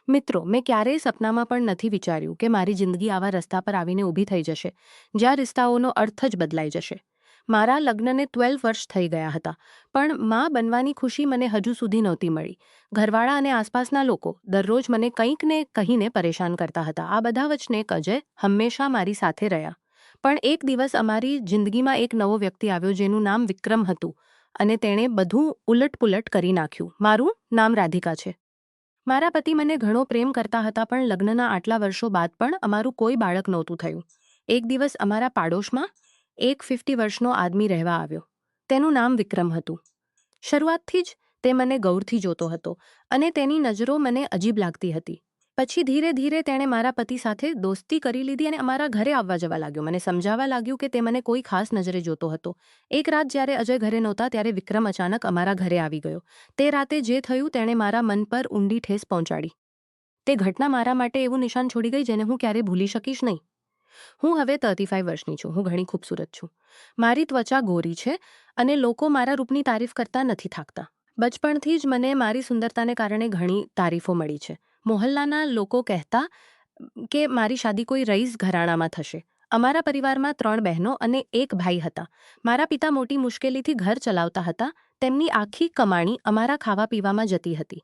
મિત્રો, મેં ક્યારેય સપનામાં પણ નથી વિચાર્યું કે મારી જિંદગી આવા રસ્તા પર આવીને ઊભી થઈ જશે, જ્યાં રિશ્તાઓનો અર્થ જ બદલાઈ જશે. મારા લગ્નને 12 વર્ષ થઈ ગયા હતા, પણ માં બનવાની ખુશી મને હજુ સુધી નહોતી મળી. ઘરવાળા અને આસપાસના લોકો દરરોજ મને કંઈક ને કહીને પરેશાન કરતા હતા. આ બધા વચ્ચે અજય હંમેશા મારી સાથે રહ્યા. પણ એક દિવસ અમારી જિંદગીમાં એક નવો વ્યક્તિ આવ્યો જેનું નામ વિક્રમ હતું, અને તેણે બધું ઉલટપુલટ કરી નાખ્યું. મારું નામ રાધિકા છે. મારા પતિ મને ઘણો પ્રેમ કરતા હતા, પણ લગ્નના આટલા વર્ષો બાદ પણ અમારું કોઈ બાળક નહોતું થયું. એક દિવસ અમારા પાડોશમાં એક 50 વર્ષનો આદમી રહેવા આવ્યો. તેનું નામ વિક્રમ હતું. શરૂઆતથી જ તે મને ગૌરથી જોતો હતો, અને તેની નજરો મને અજીબ લાગતી હતી. પછી ધીરે ધીરે તેણે મારા પતિ સાથે દોસ્તી કરી લીધી અને અમારા ઘરે આવવા જવા લાગ્યો. મને સમજાવવા લાગ્યું કે તે મને કોઈ ખાસ નજરે જોતો હતો. એક રાત જ્યારે અજય ઘરે નહોતા, ત્યારે વિક્રમ અચાનક અમારા ઘરે આવી ગયો. તે રાતે જે થયું તેણે મારા મન પર ઊંડી ઠેસ પહોંચાડી. તે ઘટના મારા માટે એવું નિશાન છોડી ગઈ જેને હું ક્યારેય ભૂલી શકીશ નહીં. હું હવે 35 વર્ષની છું. હું ઘણી ખૂબસૂરત છું. મારી ત્વચા ગોરી છે, અને લોકો મારા રૂપની તારીફ કરતા નથી થાકતા. બચપણથી જ મને મારી સુંદરતાને કારણે ઘણી તારીફો મળી છે. મોહલ્લાના લોકો કહેતા કે મારી શાદી કોઈ રઈસ ઘરાણામાં થશે. અમારા પરિવારમાં 3 બહેનો અને 1 ભાઈ હતા. મારા પિતા મોટી મુશ્કેલીથી ઘર ચલાવતા હતા. તેમની આખી કમાણી અમારા ખાવા પીવામાં જતી હતી.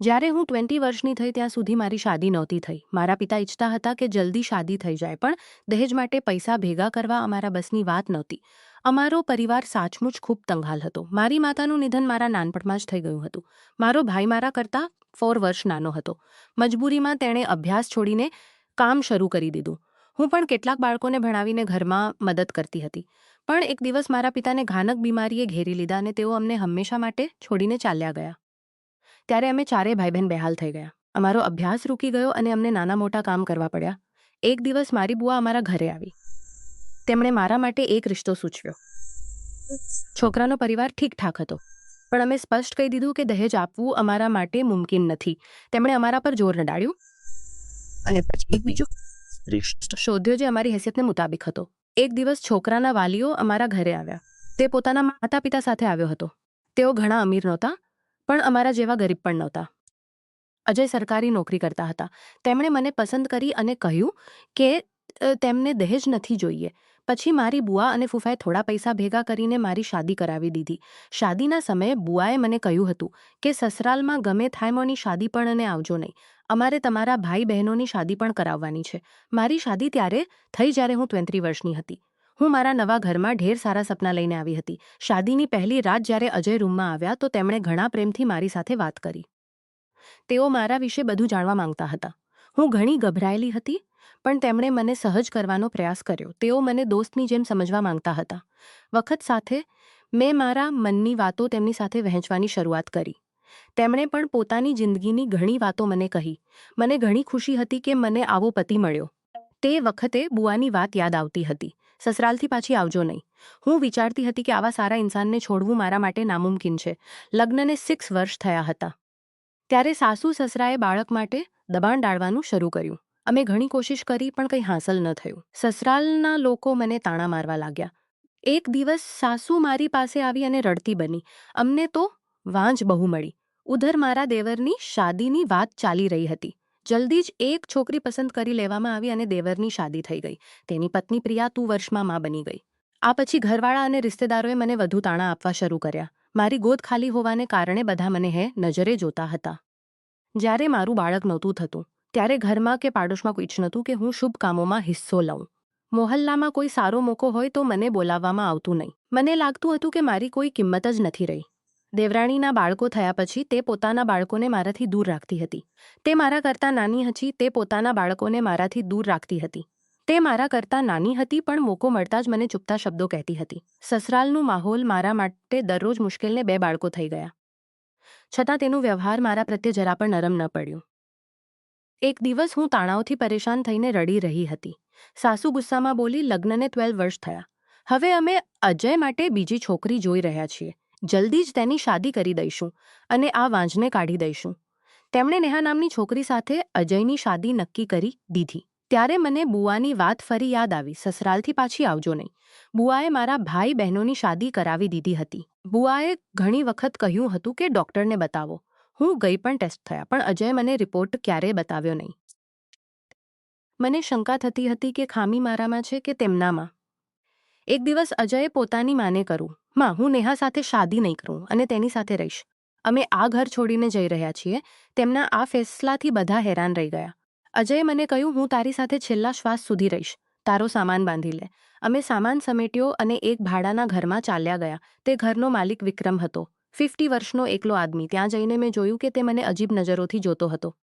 જ્યારે હું 20 વર્ષની થઈ ત્યાં સુધી મારી શાદી નહોતી થઈ. મારા પિતા ઈચ્છતા હતા કે જલ્દી શાદી થઈ જાય, પણ દહેજ માટે પૈસા ભેગા કરવા અમારા બસની વાત નહોતી. અમારો પરિવાર સાચમુચ ખૂબ તંગાલ હતો. મારી માતાનું નિધન મારા નાનપણમાં જ થઈ ગયું હતું. મારો ભાઈ મારા કરતાં 4 વર્ષ નાનો હતો. મજબૂરીમાં તેણે અભ્યાસ છોડીને કામ શરૂ કરી દીધું. હું પણ કેટલાક બાળકોને ભણાવીને ઘરમાં મદદ કરતી હતી. પણ એક દિવસ મારા પિતાને ઘાતક બીમારીએ ઘેરી લીધા અને તેઓ અમને હંમેશા માટે છોડીને ચાલ્યા ગયા. ત્યારે અમે ચારેય ભાઈ બહેન બેહાલ થઈ ગયા. અમારો અભ્યાસ રૂકી ગયો અને અમને નાના મોટા કામ કરવા પડ્યા. એક દિવસ મારી બુઆ અમારા ઘરે આવી. તેમણે મારા માટે એક રિશ્તો સૂચવ્યો. છોકરાનો પરિવાર ઠીકઠાક હતો, પણ અમે સ્પષ્ટ કહી દીધું કે દહેજ આપવું અમારા માટે મુમકિન નથી. તેમણે અમારા પર જોર નડાડ્યું અને પછી એક બીજો રિશ્તો શોધ્યો જે અમારી હેસિયતને મુતાબિક હતો. એક દિવસ છોકરાના વાલીઓ અમારા ઘરે આવ્યા. તે પોતાના માતા પિતા સાથે આવ્યો હતો. તેઓ ઘણા અમીર નહોતા, પણ અમારા જેવા ગરીબ પણ નહોતા. અજય સરકારી નોકરી કરતા હતા. તેમણે મને પસંદ કરી અને કહ્યું કે તેમને દહેજ નથી જોઈએ. પછી મારી બુઆ અને ફૂફાએ થોડા પૈસા ભેગા કરીને મારી શાદી કરાવી દીધી. શાદીના સમયે બુઆએ મને કહ્યું હતું કે સસરાલમાં ગમે થાય મોની શાદી પણ અને આવજો નહીં. અમારે તમારા ભાઈ બહેનોની શાદી પણ કરાવવાની છે. મારી શાદી ત્યારે થઈ જ્યારે હું 23 વર્ષની હતી. હું મારા નવા ઘરમાં ઢેર સારા સપના લઈને આવી હતી. શાદીની પહેલી રાત જ્યારે અજય રૂમમાં આવ્યા તો તેમણે ઘણા પ્રેમથી મારી સાથે વાત કરી. તેઓ મારા વિશે બધું જાણવા માંગતા હતા. હું ઘણી ગભરાયેલી હતી, પણ તેમણે મને સહજ કરવાનો પ્રયાસ કર્યો. તેઓ મને દોસ્તની જેમ સમજવા માંગતા હતા. વખત સાથે મેં મારા મનની વાતો તેમની સાથે વહેંચવાની શરૂઆત કરી. તેમણે પણ પોતાની જિંદગીની ઘણી વાતો મને કહી. મને ઘણી ખુશી હતી કે મને આવો પતિ મળ્યો. તે વખતે બુઆની વાત યાદ આવતી હતી. સસરાલથી પાછી આવજો નહીં. હું વિચારતી હતી કે આવા સારા ઇન્સાનને છોડવું મારા માટે નામુમકિન છે. લગ્નને 6 વર્ષ થયા હતા. ત્યારે સાસુ સસરાએ બાળક માટે દબાણ ડાળવાનું શરૂ કર્યું. અમે ઘણી કોશિશ કરી, પણ કંઈ હાંસલ ન થયું. સસરાલના લોકો મને તાણા મારવા લાગ્યા. એક દિવસ સાસુ મારી પાસે આવી અને રડતી બની. અમને તો વાંજ બહુ મળી. ઉધર મારા દેવરની શાદીની વાત ચાલી રહી હતી. જલ્દી જ એક છોકરી પસંદ કરી લેવામાં આવી અને દેવરની શાદી થઈ ગઈ. તેની પત્ની પ્રિયા 2 વર્ષમાં માં બની ગઈ. આ પછી ઘરવાળા અને રિશ્તેદારોએ મને વધુ તાણા આપવા શરૂ કર્યા. મારી ગોદ ખાલી હોવાને કારણે બધા મને નજરે જોતા હતા. જ્યારે મારું બાળક નહોતું થતું, ત્યારે ઘરમાં કે પાડોશમાં કોઈ ઈચ્છ નહોતું કે હું શુભ કામોમાં હિસ્સો લઉં. મોહલ્લામાં કોઈ સારો મોકો હોય તો મને બોલાવવામાં આવતું નહીં. મને લાગતું હતું કે મારી કોઈ કિંમત જ નથી રહી. દેવરાણીના બાળકો થયા પછી તે પોતાના બાળકોને મારાથી દૂર રાખતી હતી. તે મારા કરતાં નાની હતી. તે પોતાના બાળકોને મારાથી દૂર રાખતી હતી. તે મારા કરતાં નાની હતી, પણ મોકો મળતા જ મને ચૂપતા શબ્દો કહેતી હતી. સસરાલનું માહોલ મારા માટે દરરોજ મુશ્કેલને 2 બાળકો થઈ ગયા. છતાં તેનું વ્યવહાર મારા પ્રત્યે જરા પણ નરમ ન પડ્યું. એક દિવસ હું તાણાઓથી પરેશાન થઈને રડી રહી હતી. સાસુ ગુસ્સામાં બોલી, લગ્નને 12 વર્ષ થયા. હવે અમે અજય માટે બીજી છોકરી જોઈ રહ્યા છીએ. જલ્દી જ તેની શાદી કરી દઈશું અને આ વાંજને કાઢી દઈશું. તેમણે નેહા નામની છોકરી સાથે અજયની શાદી નક્કી કરી દીધી. ત્યારે મને બુઆની વાત ફરી યાદ આવી. સસરાલથી પાછી આવજો નહીં. બુઆએ મારા ભાઈ બહેનોની શાદી કરાવી દીધી હતી. બુઆએ ઘણી વખત કહ્યું હતું કે ડૉક્ટરને બતાવો. હું ગઈ પણ ટેસ્ટ થયા, પણ અજયે મને રિપોર્ટ ક્યારેય બતાવ્યો નહીં. મને શંકા થતી હતી કે ખામી મારામાં છે કે તેમનામાં. એક દિવસ અજયે પોતાની માને કહ્યું, માં, હું નેહા સાથે શાદી નહીં કરું અને તેની સાથે રહીશ. અમે આ ઘર છોડીને જઈ રહ્યા છીએ. તેમના આ ફેસલાથી બધા હેરાન રહી ગયા. અજયે મને કહ્યું, હું તારી સાથે છેલ્લા શ્વાસ સુધી રહીશ. તારો સામાન બાંધી લે. અમે સામાન સમેટ્યો અને એક ભાડાના ઘરમાં ચાલ્યા ગયા. તે ઘરનો માલિક વિક્રમ હતો. 50 વર્ષનો એકલો આદમી. ત્યાં જઈને મેં જોયું કે તે મને અજીબ નજરોથી જોતો હતો.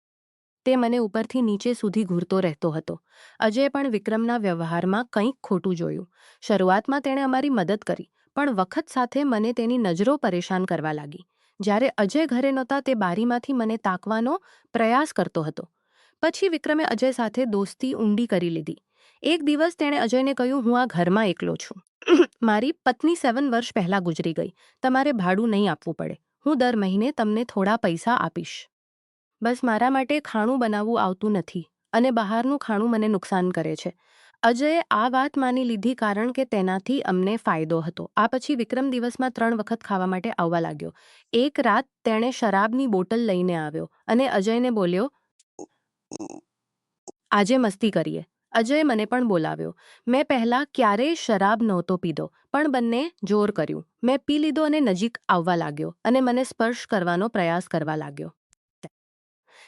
તે મને ઉપરથી નીચે સુધી ઘૂરતો રહેતો હતો. અજયે પણ વિક્રમના વ્યવહારમાં કંઈક ખોટું જોયું. શરૂઆતમાં તેણે અમારી મદદ કરી, પણ વખત સાથે મને તેની નજરો પરેશાન કરવા લાગી. જ્યારે અજય ઘરે નહોતા, તે બારીમાંથી મને તાકવાનો પ્રયાસ કરતો હતો. પછી વિક્રમે અજય સાથે દોસ્તી ઊંડી કરી લીધી. એક દિવસ તેણે અજયને કહ્યું, હું આ ઘરમાં એકલો છું. મારી પત્ની 7 વર્ષ પહેલાં ગુજરી ગઈ. તમારે ભાડું નહીં આપવું પડે. હું દર મહિને તમને થોડા પૈસા આપીશ. બસ મારા માટે ખાણું બનાવવું આવતું નથી અને બહારનું ખાણું મને નુકસાન કરે છે. અજયે આ વાત માની લીધી કારણ કે તેનાથી અમને ફાયદો હતો. આ પછી વિક્રમ દિવસમાં 3 વખત ખાવા માટે આવવા લાગ્યો. એક રાત તેણે શરાબની બોટલ લઈને આવ્યો અને અજયને બોલ્યો, આજે મસ્તી કરીએ. અજયે મને પણ બોલાવ્યો. મેં પહેલાં ક્યારેય શરાબ નહોતો પીધો, પણ બંને જોર કર્યું. મેં પી લીધો અને નજીક આવવા લાગ્યો અને મને સ્પર્શ કરવાનો પ્રયાસ કરવા લાગ્યો.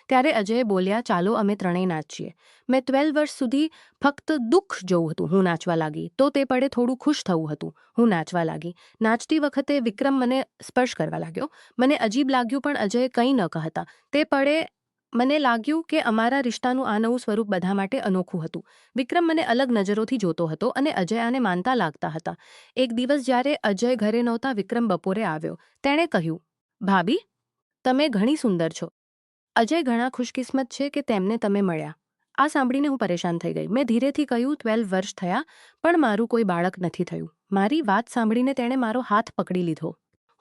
ત્યારે અજય બોલ્યા, ચાલો અમે ત્રણેય નાચીએ. મેં 12 વર્ષ સુધી ફક્ત દુઃખ જોવું હતું. હું નાચવા લાગી તો તે પડે થોડું ખુશ થવું હતું. હું નાચવા લાગી. નાચતી વખતે વિક્રમ મને સ્પર્શ કરવા લાગ્યો. મને અજીબ લાગ્યું, પણ અજય કંઈ ન કહેતા. તે પડે મને લાગ્યું કે અમારા રિશ્તાનું આ નવું સ્વરૂપ બધા માટે અનોખું હતું. વિક્રમ મને અલગ નજરોથી જોતો હતો અને અજય આને માનતા લાગતા હતા. એક દિવસ જ્યારે અજય ઘરે નહોતા, વિક્રમ બપોરે આવ્યો. તેણે કહ્યું, ભાભી, તમે ઘણી સુંદર છો. અજય ઘણા ખુશકિસ્મત છે કે તેમને તમે મળ્યા. આ સાંભળીને હું પરેશાન થઈ ગઈ. મેં ધીરેથી કહ્યું, 12 વર્ષ થયા, પણ મારું કોઈ બાળક નથી થયું. મારી વાત સાંભળીને તેણે મારો હાથ પકડી લીધો.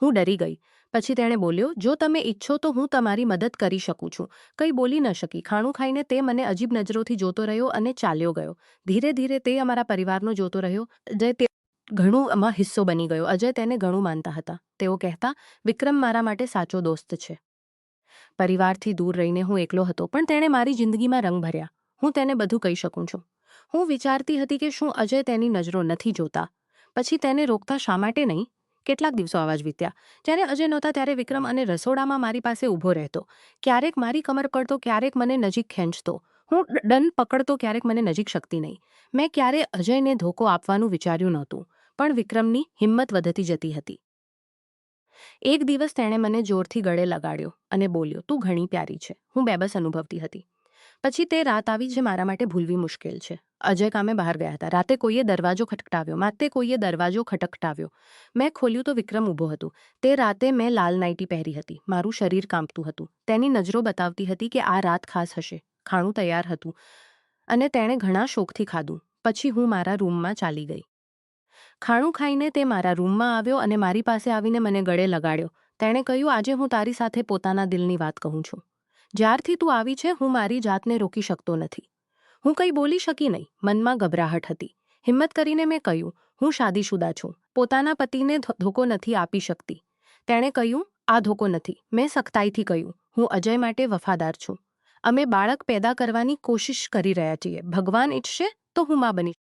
હું ડરી ગઈ. પછી તેણે બોલ્યો, જો તમે ઈચ્છો તો હું તમારી મદદ કરી શકું છું. કંઈ બોલી ન શકી. ખાણું ખાઈને તે મને અજીબ નજરોથી જોતો રહ્યો અને ચાલ્યો ગયો. ધીરે ધીરે તે અમારા પરિવારનો જોતો રહ્યો. અજય તે ઘણું આમાં હિસ્સો બની ગયો. અજય તેને ઘણું માનતા હતા. તેઓ કહેતા, વિક્રમ મારા માટે સાચો દોસ્ત છે. પરિવારથી દૂર રહીને હું એકલો હતો, પણ તેણે મારી જિંદગીમાં રંગ ભર્યા. હું તેને બધું કહી શકું છું. હું વિચારતી હતી કે શું અજય તેની નજરો નથી જોતા. પછી તેને રોકતા શા માટે નહીં? કેટલાક દિવસો આવા જ વીત્યા. જ્યારે અજય નહોતા ત્યારે વિક્રમ અને રસોડામાં મારી પાસે ઊભો રહેતો. ક્યારેક મારી કમર પડતો, ક્યારેક મને નજીક ખેંચતો. હું ડન પકડતો, ક્યારેક મને નજીક શકતી નહીં. મેં ક્યારે અજયને ધોકો આપવાનું વિચાર્યું નહોતું, પણ વિક્રમની હિંમત વધતી જતી હતી. એક દિવસ તેણે મને જોરથી ગળે લગાડ્યો અને બોલ્યો, તું ઘણી પ્યારી છે. હું બેબસ અનુભવતી હતી. પછી તે રાત આવી જે મારા માટે ભૂલવી મુશ્કેલ છે. અજય કામે બહાર ગયા હતા. રાતે કોઈએ દરવાજો ખટખટાવ્યો. મેં ખોલ્યું તો વિક્રમ ઊભો હતો. તે રાતે મેં લાલ નાઇટી પહેરી હતી. મારું શરીર કાંપતું હતું. તેની નજરો બતાવતી હતી કે આ રાત ખાસ હશે. ખાણું તૈયાર હતું અને તેણે ઘણા શોખથી ખાધું. પછી હું મારા રૂમમાં ચાલી ગઈ. ખાણું ખાઈને તે મારા રૂમમાં આવ્યો અને મારી પાસે આવીને મને ગળે લગાડ્યો. તેણે કહ્યું, આજે હું તારી સાથે પોતાના દિલની વાત કહું છું. જ્યારથી તું આવી છે, હું મારી જાતને રોકી શકતો નથી. હું કંઈ બોલી શકી નહીં. મનમાં ગભરાહટ હતી. હિંમત કરીને મેં કહ્યું, હું શાદીશુદા છું. પોતાના પતિને ધોકો નથી આપી શકતી. તેણે કહ્યું, આ ધોકો નથી. મેં સખ્તાઈથી કહ્યું, હું અજય માટે વફાદાર છું. અમે બાળક પેદા કરવાની કોશિશ કરી રહ્યા છીએ. ભગવાન ઈચ્છશે તો હું માં બનીશ.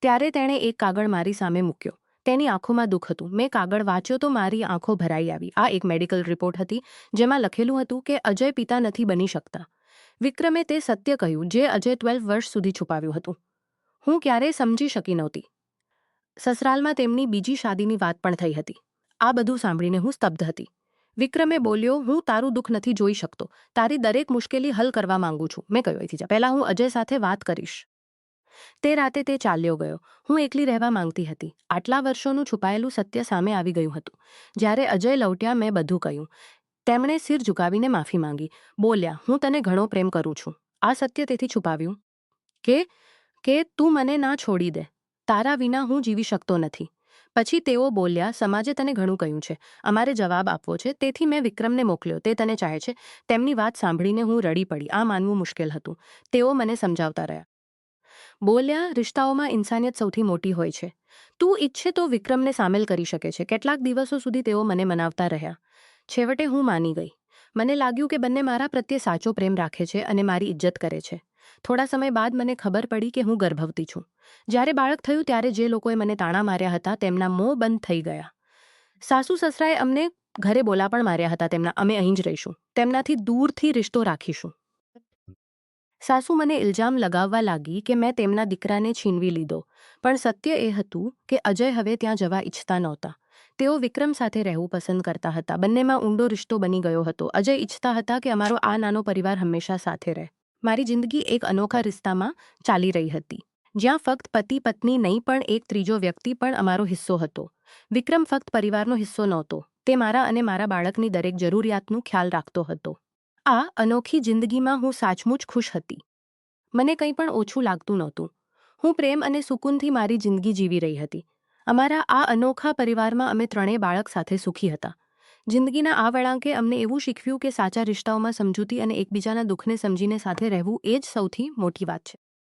ત્યારે તેણે એક કાગળ મારી સામે મૂક્યો. તેની આંખોમાં દુઃખ હતું. મેં કાગળ વાંચ્યો તો મારી આંખો ભરાઈ આવી. આ એક મેડિકલ રિપોર્ટ હતી, જેમાં લખેલું હતું કે અજય પિતા નથી બની શકતા. વિક્રમે તે સત્ય કહ્યું જે અજય 12 વર્ષ સુધી છુપાવ્યું હતું. હું ક્યારેય સમજી શકી નહોતી. સસરાલમાં તેમની બીજી શાદીની વાત પણ થઈ હતી. આ બધું સાંભળીને હું સ્તબ્ધ હતી. વિક્રમે બોલ્યો, હું તારું દુઃખ નથી જોઈ શકતો. તારી દરેક મુશ્કેલી હલ કરવા માંગુ છું. મેં કહ્યું, અહીંથી જા. પહેલાં હું અજય સાથે વાત કરીશ. તે રાતે તે ચાલ્યો ગયો. હું એકલી રહેવા માંગતી હતી. આટલા વર્ષોનું છુપાયેલું સત્ય સામે આવી ગયું હતું. જ્યારે અજય લૌટ્યા, મેં બધું કહ્યું. તેમણે સિર ઝુકાવીને માફી માંગી. બોલ્યા, હું તને ઘણો પ્રેમ કરું છું. આ સત્ય તેથી છુપાવ્યું કે તું મને ના છોડી દે. તારા વિના હું જીવી શકતો નથી. પછી તેઓ બોલ્યા, સમાજે તને ઘણું કહ્યું છે. અમારે જવાબ આપવો છે. તેથી મેં વિક્રમને મોકલ્યો. તે તને ચાહે છે. તેમની વાત સાંભળીને હું રડી પડી. આ માનવું મુશ્કેલ હતું. તેઓ મને સમજાવતા રહ્યા. બોલ્યા, રિશ્તાઓમાં ઇન્સાનિયત સૌથી મોટી હોય છે. તું ઈચ્છે તો વિક્રમને સામેલ કરી શકે છે. કેટલાક દિવસો સુધી તેઓ મને મનાવતા રહ્યા. છેવટે હું માની ગઈ. મને લાગ્યું કે બંને મારા પ્રત્યે સાચો પ્રેમ રાખે છે અને મારી ઇજ્જત કરે છે. થોડા સમય બાદ મને ખબર પડી કે હું ગર્ભવતી છું. જ્યારે બાળક થયું ત્યારે જે લોકોએ મને તાણા માર્યા હતા તેમના મોં બંધ થઈ ગયા. સાસુ સસરાએ અમને ઘરે બોલા પણ માર્યા હતા અમે અહીં જ રહીશું. તેમનાથી દૂરથી રિશ્તો રાખીશું. સાસુ મને ઇલ્ઝામ લગાવવા લાગી કે મેં તેમના દીકરાને છીનવી લીધો. પણ સત્ય એ હતું કે અજય હવે ત્યાં જવા ઈચ્છતા નહોતા. તેઓ વિક્રમ સાથે રહેવું પસંદ કરતા હતા. બંનેમાં ઊંડો રિશ્તો બની ગયો હતો. અજય ઈચ્છતા હતા કે અમારો આ નાનો પરિવાર હંમેશા સાથે રહે. મારી જિંદગી એક અનોખા રિશ્તામાં ચાલી રહી હતી, જ્યાં ફક્ત પતિ પત્ની નહીં પણ એક ત્રીજો વ્યક્તિ પણ અમારો હિસ્સો હતો. વિક્રમ ફક્ત પરિવારનો હિસ્સો નહોતો, તે મારા અને મારા બાળકની દરેક જરૂરિયાતનું ખ્યાલ રાખતો હતો. આ અનોખી જિંદગીમાં હું સાચમુચ ખુશ હતી. મને કંઈ પણ ઓછું લાગતું નહોતું. હું પ્રેમ અને સુકૂનથી મારી જિંદગી જીવી રહી હતી. અમારા આ અનોખા પરિવારમાં અમે ત્રણેય બાળક સાથે સુખી હતા. જિંદગીના આ વળાંકે અમને એવું શીખવ્યું કે સાચા રિશ્તાઓમાં સમજૂતી અને એકબીજાના દુઃખને સમજીને સાથે રહેવું એ જ સૌથી મોટી વાત છે.